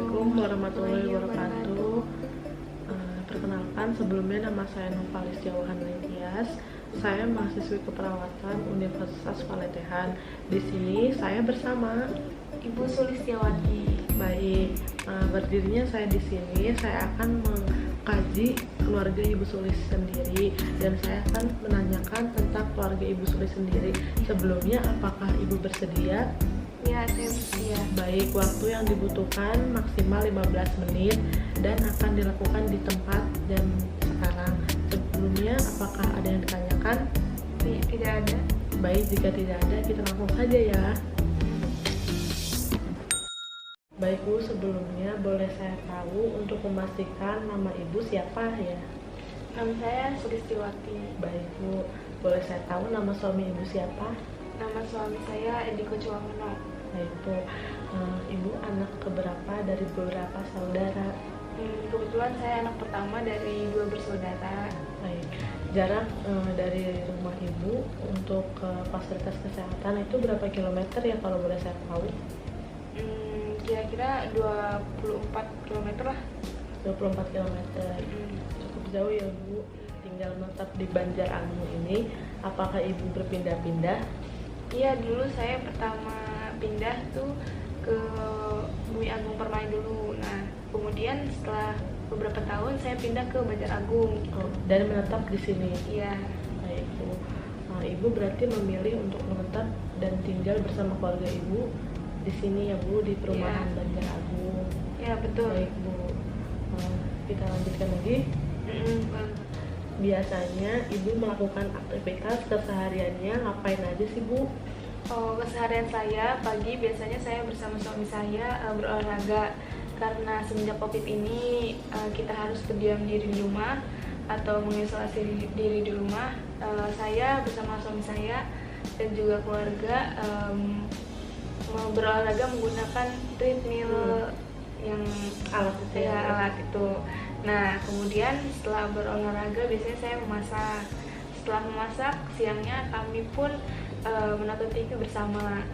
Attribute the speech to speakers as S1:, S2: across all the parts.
S1: Assalamualaikum warahmatullahi wabarakatuh. Perkenalkan, sebelumnya nama saya Novalis Jauhan Lentias. Saya mahasiswi keperawatan Universitas Paletehan. Di sini saya bersama
S2: Ibu Sulistiawati.
S1: Baik, berdirinya saya di sini, saya akan mengkaji keluarga Ibu Sulis sendiri dan saya akan menanyakan tentang keluarga Ibu Sulis sendiri. Sebelumnya, apakah Ibu bersedia?
S2: Ya, saya bersedia.
S1: Baik, waktu yang dibutuhkan maksimal 15 menit dan akan dilakukan di tempat dan sekarang. Sebelumnya, apakah ada yang ditanyakan?
S2: Tidak ada.
S1: Baik, jika tidak ada, kita langsung saja ya. Baik Bu, sebelumnya boleh saya tahu untuk memastikan nama Ibu siapa ya?
S2: Nama saya Sulistiawati.
S1: Baik Bu, boleh saya tahu nama suami Ibu siapa?
S2: Nama suami saya Endiko Cuamono.
S1: Baik Bu, Ibu anak keberapa dari beberapa saudara?
S2: Kebetulan saya anak pertama dari 2 bersaudara.
S1: Baik, jarak dari rumah Ibu untuk ke fasilitas kesehatan itu berapa kilometer ya kalau boleh saya tahu?
S2: Kira-kira 24 km lah.
S1: 24 km. Cukup jauh ya Bu. Tinggal menetap di Banjaragung ini. Apakah Ibu berpindah-pindah?
S2: Iya, dulu saya pertama pindah tuh ke Bumi Agung Permai dulu. Nah, kemudian setelah beberapa tahun saya pindah ke Banjaragung.
S1: Dan menetap di sini.
S2: Iya.
S1: Baik Bu. Ibu berarti memilih untuk menetap dan tinggal bersama keluarga Ibu di sini ya Bu, di perumahan Banjaragung.
S2: Ya, betul.
S1: Baik Bu. Kita lanjutkan lagi. Biasanya Ibu melakukan aktivitas kesehariannya ngapain aja sih Bu?
S2: Keseharian saya pagi biasanya saya bersama suami saya berolahraga, karena semenjak COVID ini kita harus berdiam diri di rumah atau mengisolasi diri di rumah. Saya bersama suami saya dan juga keluarga berolahraga menggunakan treadmill yang alat itu. Nah, kemudian setelah berolahraga biasanya saya memasak. Setelah memasak, siangnya kami pun menonton TV bersama.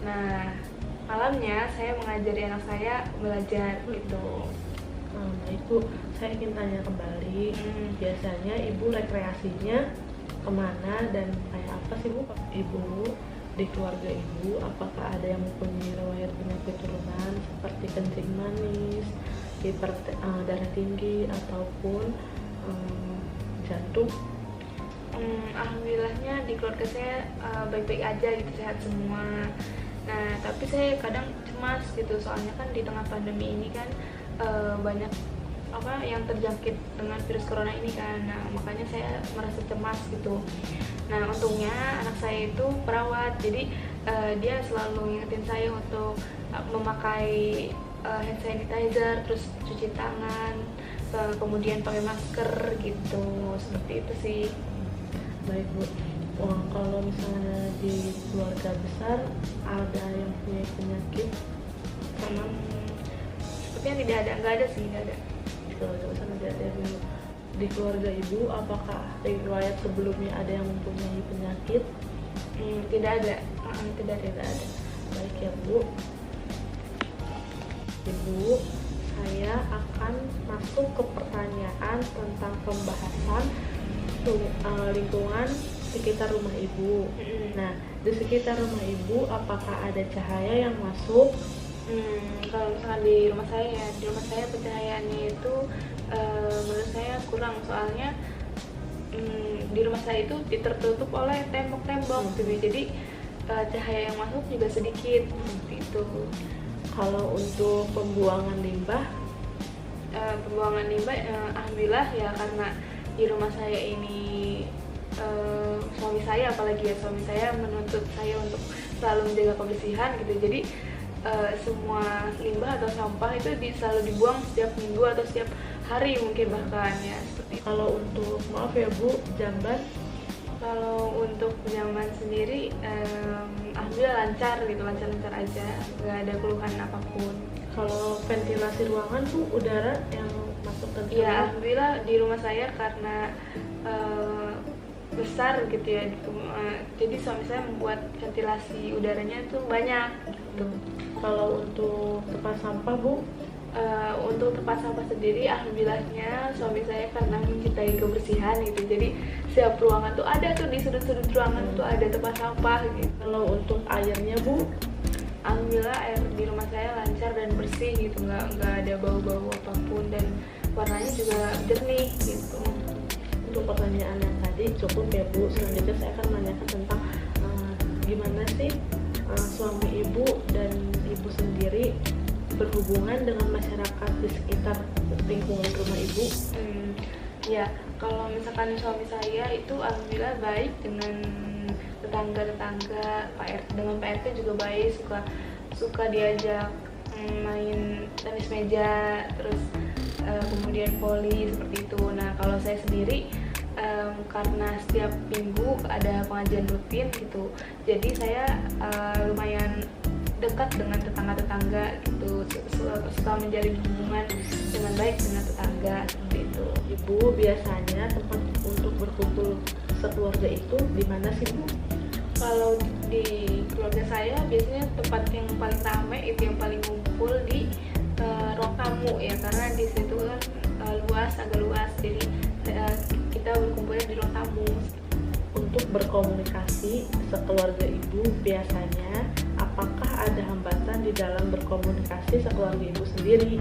S2: Nah, malamnya saya mengajari anak saya belajar gitu.
S1: Baik Bu, saya ingin tanya kembali. Biasanya Ibu rekreasinya kemana dan kayak apa sih Bu? Ibu di keluarga Ibu, apakah ada yang mempunyai riwayat penyakit turunan seperti kencing manis, darah tinggi ataupun jantung?
S2: Alhamdulillahnya di keluarga saya baik-baik aja gitu, sehat semua. Nah, tapi saya kadang cemas gitu, soalnya kan di tengah pandemi ini kan banyak yang terjangkit dengan virus corona ini kan. Nah, makanya saya merasa cemas gitu. Nah, untungnya anak saya itu perawat, jadi dia selalu ngingetin saya untuk memakai hand sanitizer, terus cuci tangan, kemudian pakai masker gitu. Seperti itu sih.
S1: Baik Bu, kalau misalnya di keluarga besar ada yang punya penyakit sama?
S2: Sepertinya tidak ada, nggak ada sih, nggak ada.
S1: Di keluarga besar tidak ada Bu. Di keluarga Ibu, apakah riwayat sebelumnya ada yang mempunyai penyakit?
S2: Tidak ada.
S1: Tidak ada. Baik ya Bu. Ibu, saya akan masuk ke pertanyaan tentang pembahasan lingkungan sekitar rumah Ibu. Nah, di sekitar rumah Ibu apakah ada cahaya yang masuk?
S2: Kalau misalkan di rumah saya pencahayaannya itu menurut saya kurang, soalnya di rumah saya itu tertutup oleh tembok-tembok gitu. Jadi cahaya yang masuk juga sedikit seperti itu.
S1: Kalau untuk pembuangan limbah,
S2: alhamdulillah ya, karena di rumah saya ini suami saya menuntut saya untuk selalu menjaga kebersihan gitu. Jadi semua limbah atau sampah itu selalu dibuang setiap minggu atau setiap hari mungkin bahkan ya, seperti itu.
S1: Kalau untuk maaf ya Bu, jamban?
S2: Kalau untuk jamban sendiri alhamdulillah lancar gitu, lancar aja, nggak ada keluhan apapun.
S1: Kalau ventilasi ruangan Bu, udara yang masuk ke
S2: Iya, alhamdulillah di rumah saya karena besar gitu ya, jadi suami saya membuat ventilasi udaranya tuh banyak gitu.
S1: Kalau untuk tempat sampah Bu,
S2: Untuk tempat sampah sendiri, alhamdulillahnya suami saya karena mencintai kebersihan gitu, jadi setiap ruangan tuh ada tuh, di sudut-sudut ruangan tuh ada tempat sampah gitu.
S1: Kalau untuk airnya Bu,
S2: Alhamdulillah air di rumah saya lancar dan bersih gitu, nggak ada bau-bau apapun, dan warnanya juga jernih gitu.
S1: untuk pertanyaan yang tadi cukup ya Bu. Selanjutnya saya akan menanyakan tentang gimana sih suami Ibu dan Ibu sendiri berhubungan dengan masyarakat di sekitar lingkungan rumah Ibu.
S2: Ya, kalau misalkan suami saya itu alhamdulillah baik dengan tetangga-tetangga, dengan Pak RT juga baik, suka diajak main tenis meja, terus kemudian voli seperti itu. Nah, kalau saya sendiri karena setiap minggu ada pengajian rutin gitu, jadi saya lumayan dekat dengan tetangga-tetangga gitu, suka menjalin hubungan dengan baik dengan tetangga seperti itu.
S1: Ibu biasanya tempat untuk berkumpul sekeluarga itu di mana sih Bu?
S2: Kalau di keluarga saya biasanya tempat yang paling ramai itu yang paling ngumpul di ruang tamu ya, karena di situ kan agak luas, jadi kita berkumpulnya di ruang tamu.
S1: Untuk berkomunikasi sekeluarga Ibu biasanya apakah ada hambatan di dalam berkomunikasi sekeluarga Ibu sendiri?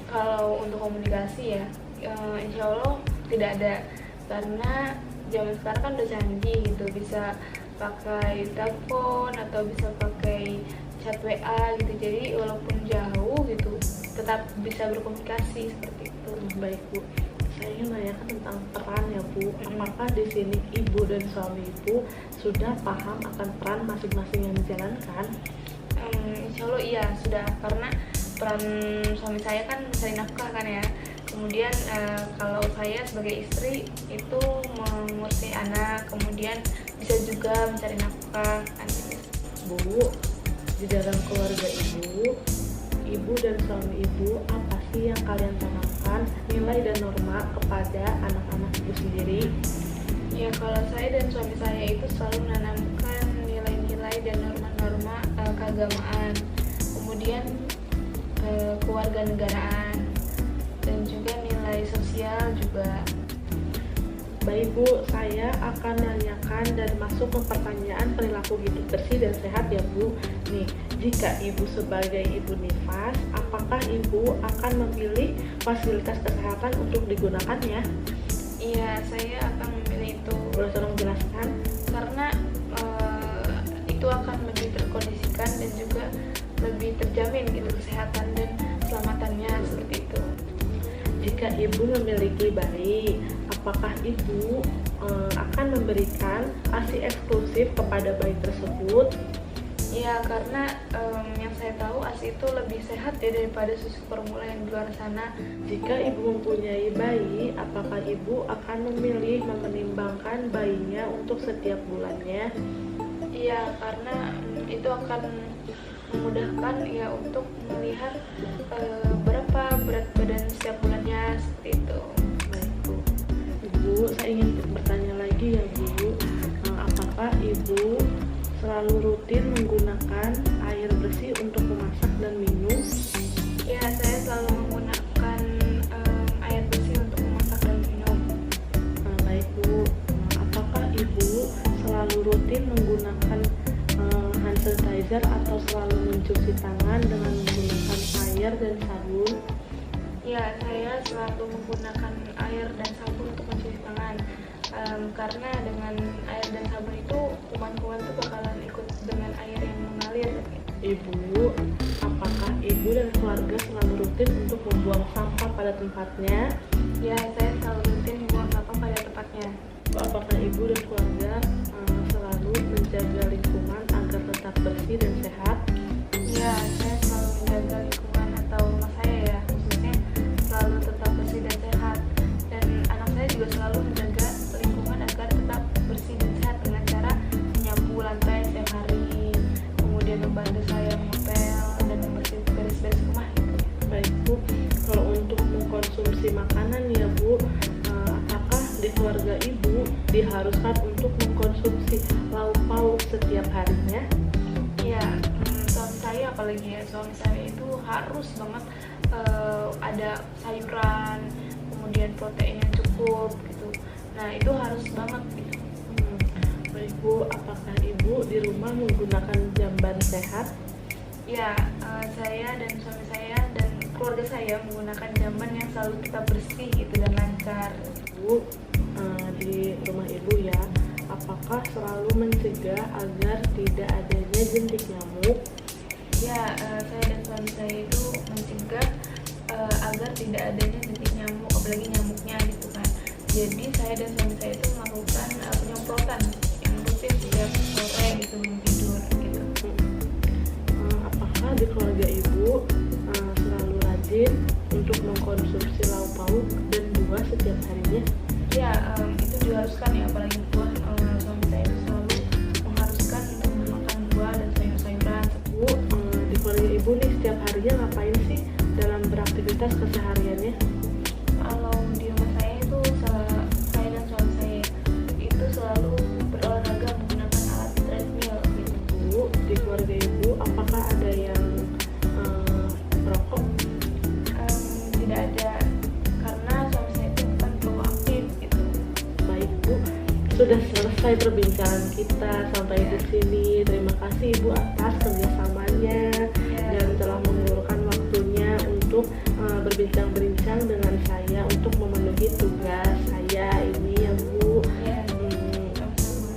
S2: Kalau untuk komunikasi ya, insya Allah tidak ada, karena zaman sekarang kan udah canggih gitu, bisa pakai telepon atau bisa pakai chat WA gitu, jadi walaupun jauh gitu tetap bisa berkomunikasi seperti itu.
S1: Baik Bu, saya ingin menanyakan tentang peran ya Bu. Apakah di sini Ibu dan suami Ibu sudah paham akan peran masing-masing yang dijalankan?
S2: Insya Allah iya sudah, karena peran suami saya kan mencari nafkah kan ya, kemudian kalau saya sebagai istri itu mengurusi anak, kemudian bisa juga mencari nafkah kan gitu.
S1: Bu, di dalam keluarga Ibu dan suami Ibu, apa sih yang kalian tanamkan nilai dan norma kepada anak-anak Ibu sendiri?
S2: Ya, kalau saya dan suami saya itu selalu menanamkan nilai-nilai dan norma-norma keagamaan, kemudian kewarganegaraan, dan juga nilai sosial juga.
S1: Baik Bu, saya akan menanyakan dan masuk ke pertanyaan perilaku hidup bersih dan sehat ya Bu. Nih, jika Ibu sebagai ibu nifas, apakah Ibu akan memilih fasilitas kesehatan untuk digunakannya?
S2: Iya, saya akan memilih itu.
S1: Boleh tolong jelaskan?
S2: Karena itu akan lebih terkondisikan dan juga lebih terjamin gitu kesehatan dan keselamatannya seperti itu.
S1: Jika Ibu memiliki bayi, apakah Ibu akan memberikan ASI eksklusif kepada bayi tersebut?
S2: Ya, karena yang saya tahu ASI itu lebih sehat ya daripada susu formula yang di luar sana.
S1: Jika Ibu mempunyai bayi, apakah Ibu akan memilih menimbangkan bayinya untuk setiap bulannya?
S2: Iya, karena itu akan memudahkan ya untuk melihat berapa berat badan setiap bulannya seperti itu.
S1: Baik Bu. Ibu, saya ingin bertanya lagi ya Bu, apakah Ibu selalu rutin menggunakan air bersih untuk memasak dan minum?
S2: Ya, saya selalu menggunakan air bersih untuk memasak dan minum.
S1: Baik Bu, apakah Ibu selalu rutin menggunakan hand sanitizer atau selalu mencuci tangan dengan menggunakan air dan sabun?
S2: Ya, saya selalu menggunakan air dan sabun untuk mencuci tangan, karena dengan air dan sabun itu kuman-kuman itu bakalan ikut dengan air yang mengalir.
S1: Ibu, apakah Ibu dan keluarga selalu rutin untuk membuang sampah pada tempatnya?
S2: Ya, saya selalu rutin membuang sampah pada tempatnya.
S1: Apakah Ibu dan keluarga selalu menjaga lingkungan agar tetap bersih dan sehat?
S2: Ya, saya selalu menjaga lingkungan atau rumah saya ya, khususnya selalu tetap bersih dan sehat. Dan anak saya juga selalu menjaga lingkungan agar tetap bersih dan sehat dengan cara menyapu lantai setiap hari, kemudian membantu saya mengepel dan membersihkan beres-beres rumah gitu.
S1: Baik Bu, kalau untuk mengkonsumsi makanan ya Bu, apakah di keluarga Ibu diharuskan untuk mengkonsumsi lauk pauk setiap harinya?
S2: Ya, suami saya apalagi ya, suami saya itu harus banget ada sayuran, kemudian protein yang cukup gitu. Nah itu harus banget gitu.
S1: Baik Bu, apakah Ibu di rumah menggunakan jamban sehat?
S2: Ya, saya dan suami saya dan keluarga saya menggunakan jamban yang selalu kita bersih gitu dan lancar.
S1: Bu, di rumah Ibu ya, apakah selalu mencegah agar tidak adanya jentik nyamuk?
S2: Ya, saya dan suami saya itu mencegah agar tidak adanya jentik nyamuk, apalagi nyamuknya gitu kan. Jadi saya dan suami saya itu melakukan penyemprotan yang rutin setiap sore gitu sebelum tidur gitu.
S1: Apakah di keluarga Ibu selalu rajin untuk mengkonsumsi lauk pauk dan buah setiap harinya?
S2: Ya, itu diharuskan ya, apalagi buah. Suami saya itu selalu mengharuskan untuk makan buah dan sayur-sayuran.
S1: Bu, di keluarga Ibu nih setiap harinya ngapain sih dalam beraktivitas kesehariannya?
S2: Kalau di rumah saya itu saya dan suami saya itu selalu berolahraga menggunakan alat treadmill gitu.
S1: Bu, di keluarga Ibu apakah ada yang merokok?
S2: Tidak ada, karena suami saya itu bukan perokok aktif gitu.
S1: Baik Bu, sudah selesai perbincangan kita sampai di sini. Terima kasih Ibu atas kerjasamanya dan telah meluangkan waktunya untuk berbincang-bincang dengan saya untuk memenuhi tugas saya ini ya Bu.
S2: Ya, sama-sama.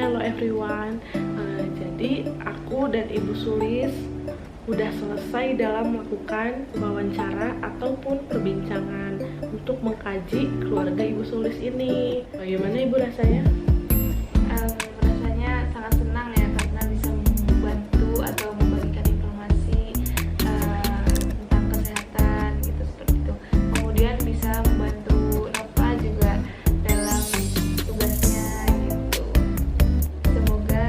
S1: Hello everyone, jadi aku dan Ibu Sulis udah selesai dalam melakukan wawancara ataupun perbincangan untuk mengkaji keluarga Ibu Sulis ini. Bagaimana Ibu rasanya?
S2: Rasanya sangat senang ya, karena bisa membantu atau membagikan informasi tentang kesehatan gitu, seperti itu. Kemudian bisa membantu Nova juga dalam tugasnya gitu. Semoga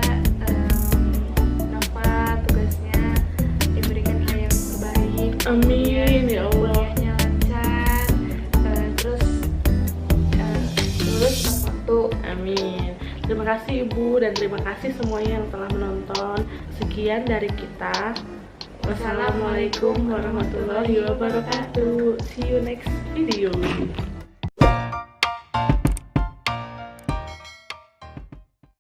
S2: Nova tugasnya diberikan hal yang terbaik.
S1: Amin ya Allah.
S2: Kuliahnya lancar, terus lulus tepat waktu.
S1: Amin. Terima kasih Ibu dan terima kasih semuanya yang telah menonton. Sekian dari kita. Wassalamualaikum warahmatullahi wabarakatuh. See you next video.